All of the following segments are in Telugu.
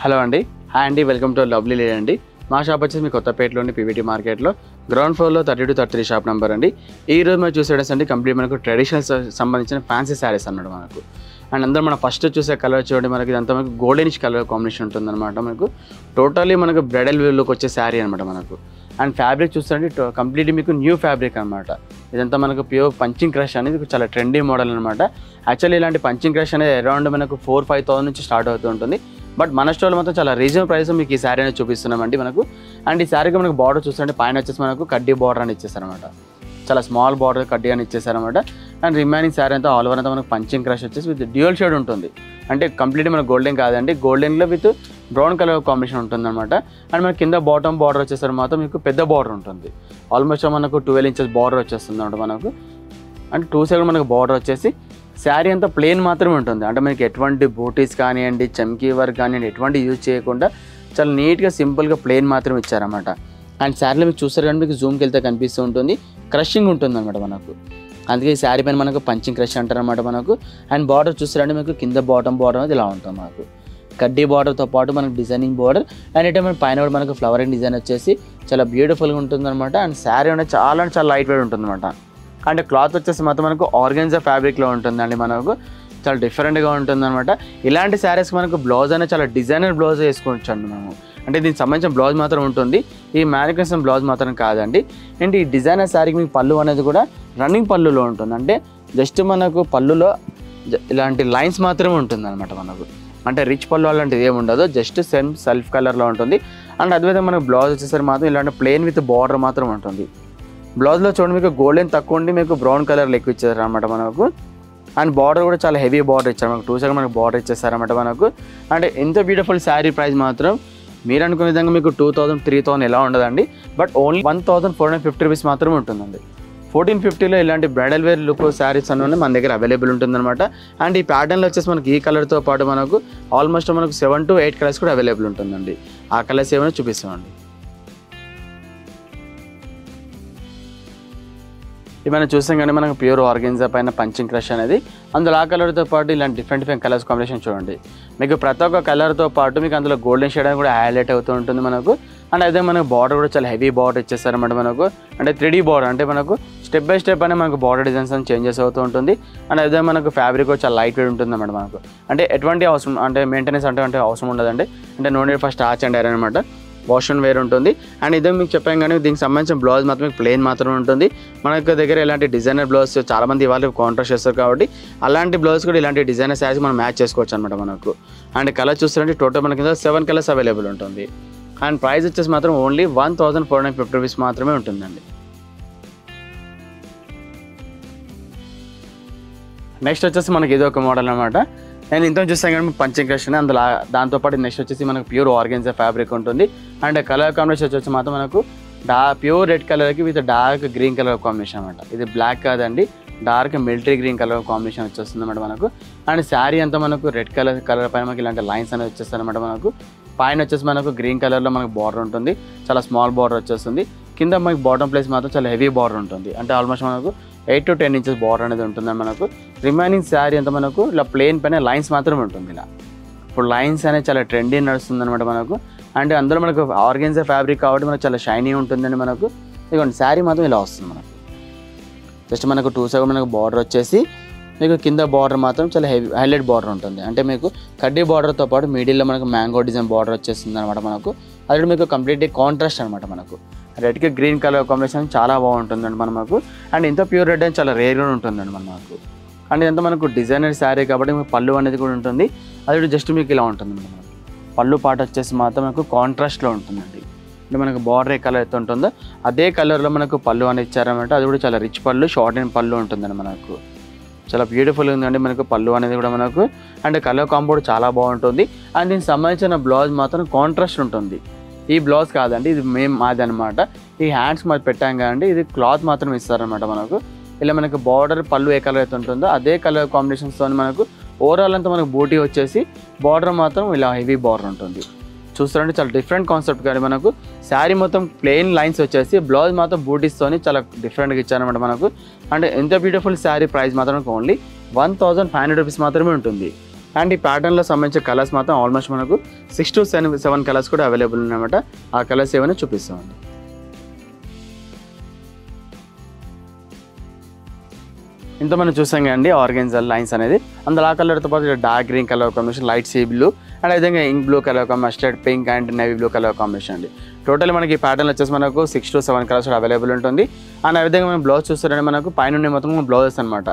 హలో అండి, హాయ్ అండి, వెల్కమ్ టు లవ్లీ లేడీ అండి. మా షాప్ వచ్చేసి మీ కొత్తపేటలోని పీవీటీ మార్కెట్లో గ్రౌండ్ ఫ్లోర్లో 32-33 షాప్ నెంబర్ అండి. ఈ రోజు మనం చూసేటస్ అండి కంప్లీట్ మనకు ట్రెడిషనల్ సంబంధించిన ఫ్యాన్సీ శారీస్ అన్నమాట మనకు. అండ్ అందరూ మనం ఫస్ట్ చూసే కలర్ చూడండి, మనకి ఇదంతా మనకు గోల్డెనిష్ కలర్ కాంబినేషన్ ఉంటుందన్నమాట. మనకు టోటల్లీ మనకు బ్రైడల్ వేర్లోకి వచ్చే శారీ అనమాట మనకు. అండ్ ఫ్యాబ్రిక్ చూస్తే కంప్లీట్లీ మీకు న్యూ ఫ్యాబ్రిక్ అనమాట. ఇదంతా మనకు ప్యూర్ పంచింగ్ క్రష్ అనేది చాలా ట్రెండీ మోడల్ అనమాట. యాక్చువల్లీ ఇలాంటి పంచింగ్ క్రష్ అనేది అరౌండ్ మనకు 4-5,000 నుంచి స్టార్ట్ అవుతూ ఉంటుంది. బట్ మన స్టోర్లో మాత్రం చాలా రీజనబుల్ ప్రైస్ మీకు ఈ శారీ అనేది చూపిస్తున్నామండి మనకు. అండ్ ఈ శారీకి మనకు బార్డర్ చూస్తుంటే పైన వచ్చేసి మనకు కడ్డీ బార్డర్ అని ఇచ్చేసారనమాట. చాలా స్మాల్ బార్డర్ కడ్డీ అని ఇచ్చేసారనమాట. అండ్ రిమైనింగ్ శారీ అంతా ఆల్ ఓవర్ అంతా మనకు పంచింగ్ క్రష్ వచ్చేసి విత్ డ్యూయల్ షేడ్ ఉంటుంది. అంటే కంప్లీట్లీ మనకు గోల్డెన్ కాదండి, గోల్డెన్లో విత్ బ్రౌన్ కలర్ కాంబినేషన్ ఉంటుందన్నమాట. అండ్ మనకి కింద బాటమ్ బార్డర్ వచ్చేసరికి మాత్రం మీకు పెద్ద బార్డర్ ఉంటుంది. ఆల్మోస్ట్ మనకు 12 ఇంచెస్ బార్డర్ వచ్చేస్తుంది అనమాట మనకు. అండ్ 2 సైడ్ మనకు బార్డర్ వచ్చేసి శారీ అంతా ప్లెయిన్ మాత్రమే ఉంటుంది. అంటే మనకి ఎటువంటి బూటీస్ కానివ్వండి, చమ్కీ వర్క్ కానివ్వండి, ఎటువంటి యూజ్ చేయకుండా చాలా నీట్గా సింపుల్గా ప్లెయిన్ మాత్రం ఇచ్చారన్నమాట. అండ్ శారీలో మీకు చూస్తారు కానీ మీకు జూమ్కి వెళ్తే కనిపిస్తూ ఉంటుంది, క్రషింగ్ ఉంటుంది అనమాట మనకు. అందుకే ఈ శారీ పైన మనకు పంచింగ్ క్రష్ అంటారు అనమాట మనకు. అండ్ బార్డర్ చూస్తారంటే మీకు కింద బాటమ్ బార్డర్ అనేది ఇలా ఉంటుంది మనకు. కడ్డీ బార్డర్తో పాటు మనకు డిజైనింగ్ బార్డర్ అండ్ అయితే మన పైన కూడా మనకు ఫ్లవరింగ్ డిజైన్ వచ్చేసి చాలా బ్యూటిఫుల్గా ఉంటుంది అనమాట. అండ్ శారీ అనేది చాలా లైట్ వెయిట్ ఉంటుంది అనమాట. అంటే క్లాత్ వచ్చేసి మొత్తం మనకు ఆర్గాన్జా ఫ్యాబ్రిక్లో ఉంటుందండి మనకు. చాలా డిఫరెంట్గా ఉంటుంది అనమాట. ఇలాంటి శారీస్కి మనకు బ్లౌజ్ అనేది చాలా డిజైనర్ బ్లౌజ్ వేసుకోవచ్చు అండి మనము. అంటే దీనికి సంబంధించిన బ్లౌజ్ మాత్రం ఉంటుంది, ఈ మ్యానిక్యులేషన్ బ్లౌజ్ మాత్రం కాదండి. అండ్ ఈ డిజైనర్ శారీకి మీకు పళ్ళు అనేది కూడా రన్నింగ్ పళ్ళులో ఉంటుంది. అంటే జస్ట్ మనకు పళ్ళులో ఇలాంటి లైన్స్ మాత్రమే ఉంటుంది అనమాట మనకు. అంటే రిచ్ పళ్ళు అలాంటిది ఏమి ఉండదు, జస్ట్ సేమ్ సెల్ఫ్ కలర్లో ఉంటుంది. అండ్ అదేవిధంగా మనకు బ్లౌజ్ వచ్చేసరికి మాత్రం ఇలాంటి ప్లెయిన్ విత్ బార్డర్ మాత్రం ఉంటుంది. బ్లౌజ్లో చూడండి మీకు గోల్డెన్ తక్కువ ఉండి మీకు బ్రౌన్ కలర్లో ఎక్కువ ఇచ్చారు అనమాట మనకు. అండ్ బార్డర్ కూడా చాలా హెవీ బార్డర్ ఇచ్చారు మనకు. 2 సైడ్ మనకు బార్డర్ ఇచ్చేసారన్నమాట మనకు. అంటే ఎంత బ్యూటిఫుల్ శారీ ప్రైస్ మాత్రం మీరు అనుకునే విధంగా మీకు 2,000-3,000 ఎలా ఉండదండి. బట్ ఓన్లీ 1,450 రూపీస్ మాత్రమే ఉంటుందండి. 1450లో ఇలాంటి బ్రైడల్ వేర్ లుక్ శారీస్ అన్నీ మన దగ్గర అవైలబుల్ ఉంటుందన్నమాట. అండ్ ఈ ప్యాటర్న్లో వచ్చేసి మనకి ఈ కలర్తో పాటు మనకు ఆల్మోస్ట్ మనకు 7-8 కలర్స్ కూడా అవైలబుల్ ఉంటుందండి. ఆ కలర్స్ ఏమైనా చూపిస్తామండి. ఇవన్నీ చూసాం కానీ మనకు ప్యూర్ ఆర్గాన్జా పైన పంచింగ్ క్రష్ అనేది, అందులో ఆ కలర్తో పాటు ఇలాంటి డిఫరెంట్ కలర్స్ కాంబినేషన్ చూడండి. మీకు ప్రతి ఒక్క కలర్తో పాటు మీకు అందులో గోల్డెన్ షేడ్ అని కూడా హైలైట్ అవుతూ ఉంటుంది మనకు. అండ్ అదే మనకు బార్డర్ కూడా చాలా హెవీ బార్డర్ ఇచ్చేస్తారన్నమాట మనకు. అంటే 3D బార్డర్, అంటే మనకు స్టెప్ బై స్టెప్ అనే మనకు బార్డర్ డిజైన్స్ అని చేంజెస్ అవుతూ ఉంటుంది. అండ్ అదే మనకు ఫ్యాబ్రిక్ కూడా చాలా లైట్ వెయిట్ ఉంటుంది అన్నమాట మనకు. అంటే ఎటువంటి అవసరం అంటే మెయింటెనెన్స్ అంటే అవసరం ఉండదండి. అంటే నో నీడ్ ఫస్ట్ ఆచ్ అండ్ ఐరన్ అనమాట, వాష్ అండ్ వేర్ ఉంటుంది. అండ్ ఇదే మీకు చెప్పాం కానీ దీనికి సంబంధించిన బ్లౌజ్ మాత్రం ప్లెయిన్ మాత్రమే ఉంటుంది. మనకు దగ్గర ఇలాంటి డిజైనర్ బ్లౌజ్ చాలామంది ఇవాళ కాంట్రాస్ట్ చేస్తారు కాబట్టి అలాంటి బ్లౌజ్ కూడా ఇలాంటి డిజైనర్ శారీస్ మనం మ్యాచ్ చేసుకోవచ్చు అనమాట మనకు. అండ్ కలర్ చూస్తుంటే టోటల్ మనకి 7 కలర్స్ అవైలబుల్ ఉంటుంది. అండ్ ప్రైస్ వచ్చేసి మాత్రం ఓన్లీ 1,450 రూపీస్ మాత్రమే ఉంటుందండి. నెక్స్ట్ వచ్చేసి మనకి ఇది ఒక మోడల్ అనమాట. నేను ఇంత చూస్తాను కానీ పంచింగ్ క్రష్ అందులో దాంతోపాటు నెక్స్ట్ వచ్చేసి మనకు ప్యూర్ ఆర్గాన్జా ఫ్యాబ్రిక్ ఉంటుంది. అండ్ కలర్ కాంబినేషన్ వచ్చేసి మాత్రం మనకు ప్యూర్ రెడ్ కలర్కి with dark green colour combination అనమాట. ఇది బ్లాక్ కాదండి, dark military green colour combination వచ్చేస్తుంది అనమాట మనకు. అండ్ శారీ అంతా మనకు రెడ్ కలర్ పైన మనకి ఇలాంటి లైన్స్ అనేది వచ్చేస్తుంది అనమాట మనకు. పైన వచ్చేసి మనకు గ్రీన్ కలర్లో మనకు బార్డర్ ఉంటుంది, చాలా స్మాల్ బార్డర్ వచ్చేస్తుంది. కింద మనకి బాటమ్ ప్లేస్ మాత్రం చాలా హెవీ బార్డర్ ఉంటుంది. అంటే ఆల్మోస్ట్ మనకు 8-10 ఇంచెస్ బార్డర్ అనేది ఉంటుంది మనకు. రిమైనింగ్ శారీ అంతా మనకు ఇలా ప్లెయిన్ పైన లైన్స్ మాత్రమే ఉంటుంది. ఇలా ఇప్పుడు లైన్స్ అనేది చాలా ట్రెండీ నడుస్తుంది అనమాట మనకు. అంటే అందులో మనకు ఆర్గాన్జా ఫ్యాబ్రిక్ కాబట్టి మనకు చాలా షైనీ ఉంటుందండి మనకు. ఇదిగోండి శారీ మాత్రం ఇలా వస్తుంది మనకు. జస్ట్ మనకు 2 సైడ్ మనకు బార్డర్ వచ్చేసి మీకు కింద బార్డర్ మాత్రం చాలా హెవీ హైలైట్ బార్డర్ ఉంటుంది. అంటే మీకు కడ్డీ బార్డర్తో పాటు మిడిల్లో మనకు మ్యాంగో డిజైన్ బార్డర్ వచ్చేస్తుంది అనమాట మనకు. అది మీకు కంప్లీట్లీ కాంట్రాస్ట్ అనమాట మనకు. రెడ్కి గ్రీన్ కలర్ కాంబినేషన్ చాలా బాగుంటుందండి మనకు. అండ్ ఇంత ప్యూర్ రెడ్ అని చాలా రేర్గా ఉంటుందండి మనకు. అండ్ ఇదంతా మనకు డిజైనర్ శారీ కాబట్టి మీకు పళ్ళు అనేది కూడా ఉంటుంది. అది జస్ట్ మీకు ఇలా ఉంటుంది మనకు. పళ్ళు పాట వచ్చేసి మాత్రం మనకు కాంట్రాస్ట్లో ఉంటుందండి. అంటే మనకు బార్డర్ ఏ కలర్ అయితే ఉంటుందో అదే కలర్లో మనకు పళ్ళు అనేది ఇచ్చారనమాట. అది కూడా చాలా రిచ్ పళ్ళు, షార్ట్ అండ్ పళ్ళు ఉంటుందండి మనకు. చాలా బ్యూటిఫుల్ ఉందండి మనకు పళ్ళు అనేది కూడా మనకు. అండ్ కలర్ కాంబో చాలా బాగుంటుంది. అండ్ దీనికి సంబంధించిన బ్లౌజ్ మాత్రం కాంట్రాస్ట్ ఉంటుంది. ఈ బ్లౌజ్ కాదండి, ఇది మాది అనమాట. ఈ హ్యాండ్స్ మాది పెట్టాం కదండి, ఇది క్లాత్ మాత్రం ఇస్తారనమాట మనకు. ఇలా మనకు బార్డర్ పళ్ళు ఏ కలర్ అయితే ఉంటుందో అదే కలర్ కాంబినేషన్స్తో మనకు ఓవరాల్ అంతా మనకు బూటీ వచ్చేసి బార్డర్ మాత్రం ఇలా హెవీ బార్డర్ ఉంటుంది. చూస్తారంటే చాలా డిఫరెంట్ కాన్సెప్ట్ కానీ మనకు. శారీ మొత్తం ప్లెయిన్ లైన్స్ వచ్చేసి బ్లౌజ్ మాత్రం బూటీస్తోని చాలా డిఫరెంట్గా ఇచ్చారనమాట మనకు. అంటే ఎంత బ్యూటిఫుల్ శారీ ప్రైస్ మాత్రం ఓన్లీ 1,500 రూపీస్ మాత్రమే ఉంటుంది. అండ్ ఈ ప్యాటర్న్లో సంబంధించిన కలర్స్ మాత్రం ఆల్మోస్ట్ మనకు 6 to 7 కలర్స్ కూడా అవైలబుల్ ఉన్నాయన్నమాట. ఆ కలర్స్ ఏమైనా చూపిస్తామండి. ఇంత మనం చూసాం కదండి ఆర్గెన్జా లైన్స్ అనేది. అందులో ఆ కలర్తో పాటు dark green colour combination, light sea blue and అదేవిధంగా ink blue colour combination, mustard pink and navy blue colour combination అండి. టోటల్ మనకి ఈ ప్యాటర్న్ వచ్చేసి మనకు 6 to 7 కలర్స్ అవైలబుల్ ఉంటుంది. అండ్ ఆ విధంగా మనం బ్లౌజ్ చూస్తారంటే మనకు పైన మొత్తం బ్లౌజెస్ అనమాట.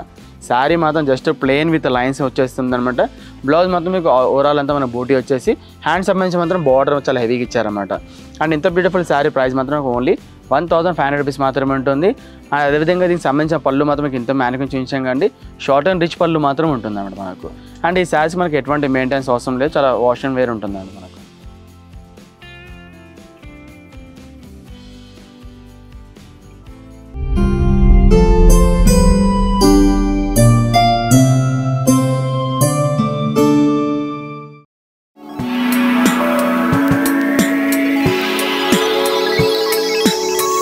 శారీ మాత్రం జస్ట్ ప్లెయిన్ విత్ లైన్స్ వచ్చేస్తుంది అనమాట. బ్లౌజ్ మాత్రం మీకు ఓవరాల్ అంతా మన బూటీ వచ్చేసి హ్యాండ్ సంబంధించి మాత్రం బార్డర్ చాలా హెవీగా ఇచ్చారనమాట. అండ్ ఇంత బ్యూటిఫుల్ శారీ ప్రైస్ మాత్రం ఓన్లీ 1500 రూపీస్ మాత్రమే ఉంటుంది. అదేవిధంగా దీనికి సంబంధించిన పళ్ళు మాత్రం మీకు ఇంత మ్యానుకుని చూపించాం కానీ షార్ట్ అండ్ రిచ్ పళ్ళు మాత్రం ఉంటుంది అన్నమాట మనకు. అండ్ ఈ శారీస్ మనకి ఎటువంటి మెయింటెనెన్స్ అవసరం లేదు, చాలా వాష్ అండ్ వేర్ ఉంటుంది అన్నమాట మనకు.